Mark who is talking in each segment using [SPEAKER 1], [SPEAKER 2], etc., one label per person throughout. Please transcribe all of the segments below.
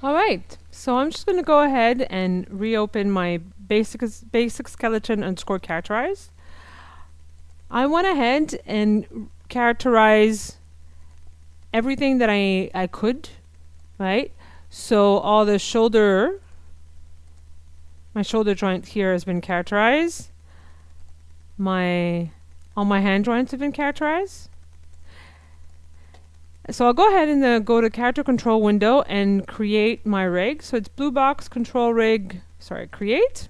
[SPEAKER 1] All right, so I'm just going to go ahead and reopen my basic skeleton underscore characterize. I went ahead and characterize everything that I could, right? So all the my shoulder joint here has been characterized. All my hand joints have been characterized. So I'll go ahead and go to character control window and create my rig. So it's blue box control rig, create.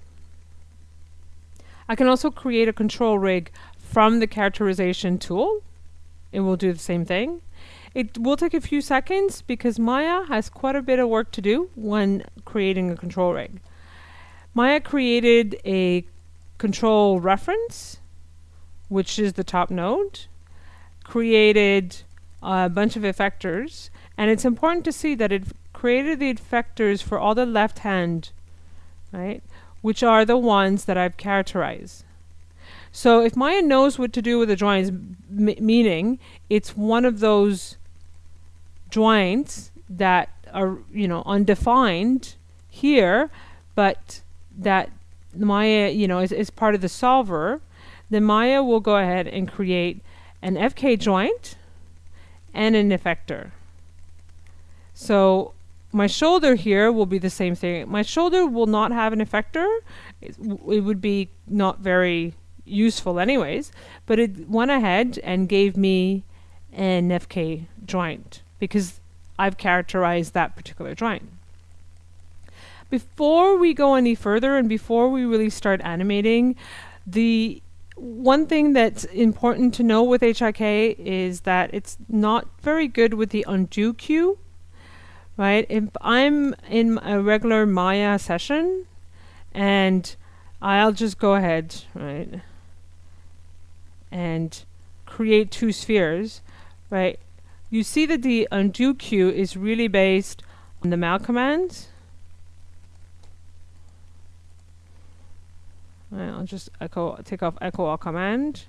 [SPEAKER 1] I can also create a control rig from the characterization tool. It will do the same thing. It will take a few seconds because Maya has quite a bit of work to do when creating a control rig. Maya created a control reference, which is the top node, created a bunch of effectors, and it's important to see that it created the effectors for all the left hand, right, which are the ones that I've characterized. So if Maya knows what to do with the joints, meaning it's one of those joints that are, undefined here, but that Maya, is part of the solver, then Maya will go ahead and create an FK joint and an effector. So my shoulder here will be the same thing. My shoulder will not have an effector. It would be not very useful anyways, but it went ahead and gave me an FK joint because I've characterized that particular joint. Before we go any further and before we really start animating, the one thing that's important to know with HIK is that it's not very good with the undo cue, right? If I'm in a regular Maya session and I'll just go ahead, right, and create two spheres, right? You see that the undo cue is really based on the mal commands. Right, I'll just take off echo all command.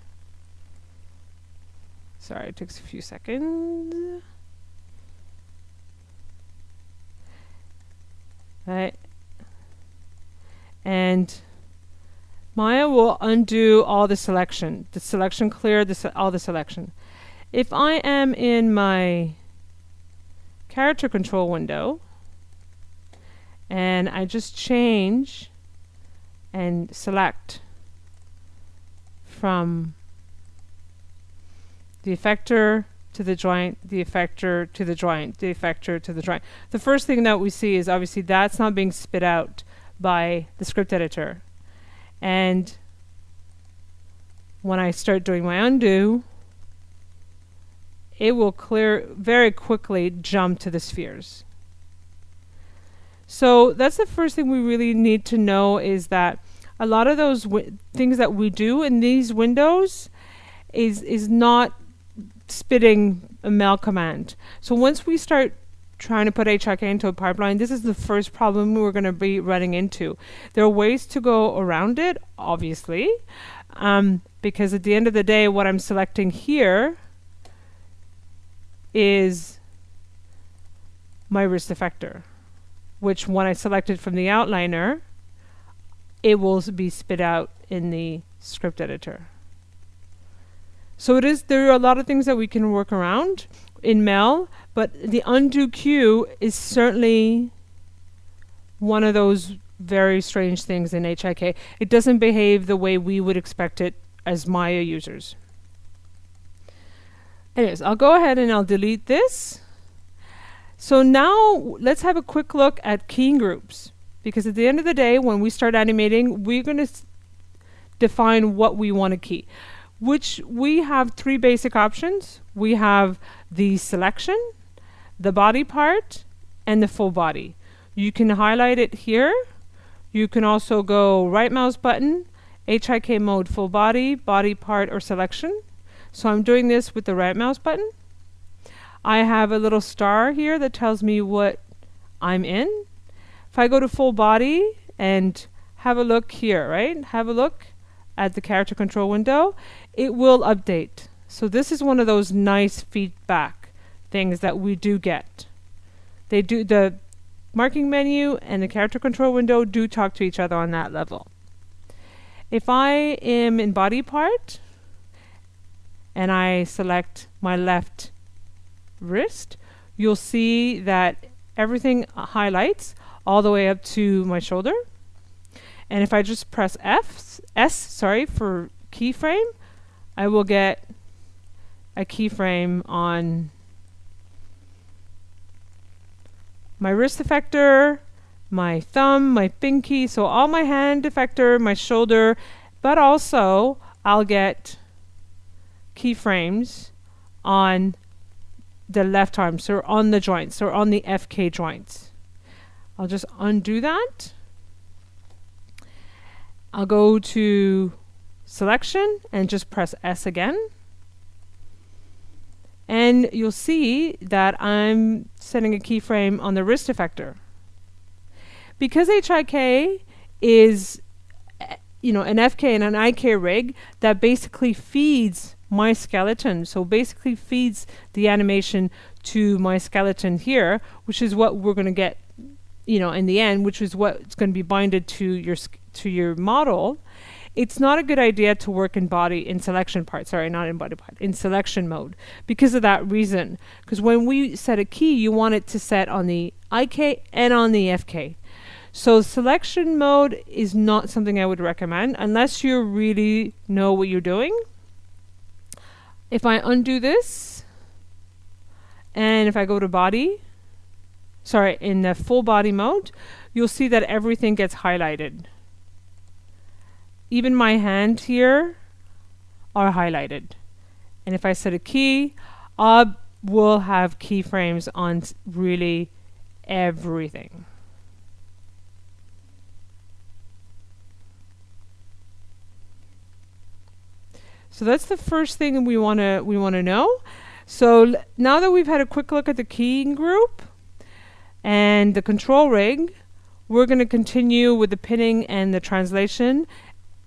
[SPEAKER 1] Sorry, it takes a few seconds. Right. And Maya will undo all the selection. The selection clear, all the selection. If I am in my character control window and I just change and select from the effector to the joint, the effector to the joint, the effector to the joint. The first thing that we see is obviously that's not being spit out by the script editor. And when I start doing my undo, it will very quickly jump to the spheres. So that's the first thing we really need to know, is that a lot of those things that we do in these windows is not spitting a mal command. So once we start trying to put HIK into a pipeline, this is the first problem we're going to be running into. There are ways to go around it, obviously, because at the end of the day, what I'm selecting here is my wrist effector, which when I select it from the outliner, it will be spit out in the script editor. So there are a lot of things that we can work around in Mel, but the undo cue is certainly one of those very strange things in HIK. It doesn't behave the way we would expect it as Maya users. Anyways, I'll go ahead and I'll delete this. So now let's have a quick look at keying groups, because at the end of the day, when we start animating, we're going to define what we want to key, which we have three basic options. We have the selection, the body part, and the full body. You can highlight it here. You can also go right mouse button, HIK mode full body, body part, or selection. So I'm doing this with the right mouse button. I have a little star here that tells me what I'm in. If I go to full body and have a look here, right? Have a look at the character control window, it will update. So this is one of those nice feedback things that we do get. The marking menu and the character control window do talk to each other on that level. If I am in body part and I select my left wrist, you'll see that everything highlights all the way up to my shoulder. And if I just press S for keyframe, I will get a keyframe on my wrist effector, my thumb, my pinky, so all my hand effector, my shoulder, but also I'll get keyframes on the left arm, so on the joints, or on the FK joints. I'll just undo that. I'll go to selection and just press S again. And you'll see that I'm setting a keyframe on the wrist effector. Because HIK is an FK and an IK rig that basically feeds my skeleton, so basically feeds the animation to my skeleton here, which is what we're going to get in the end, which is what's going to be binded to your model. It's not a good idea to work in selection mode because of that reason. Because when we set a key, you want it to set on the IK and on the FK. So selection mode is not something I would recommend unless you really know what you're doing. If I undo this, and if I go to in the full body mode, you'll see that everything gets highlighted. Even my hand here are highlighted. And if I set a key, I will have keyframes on really everything. So that's the first thing we want to know. So now that we've had a quick look at the keying group and the control rig, we're going to continue with the pinning and the translation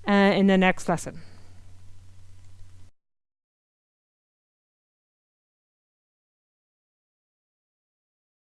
[SPEAKER 1] in the next lesson.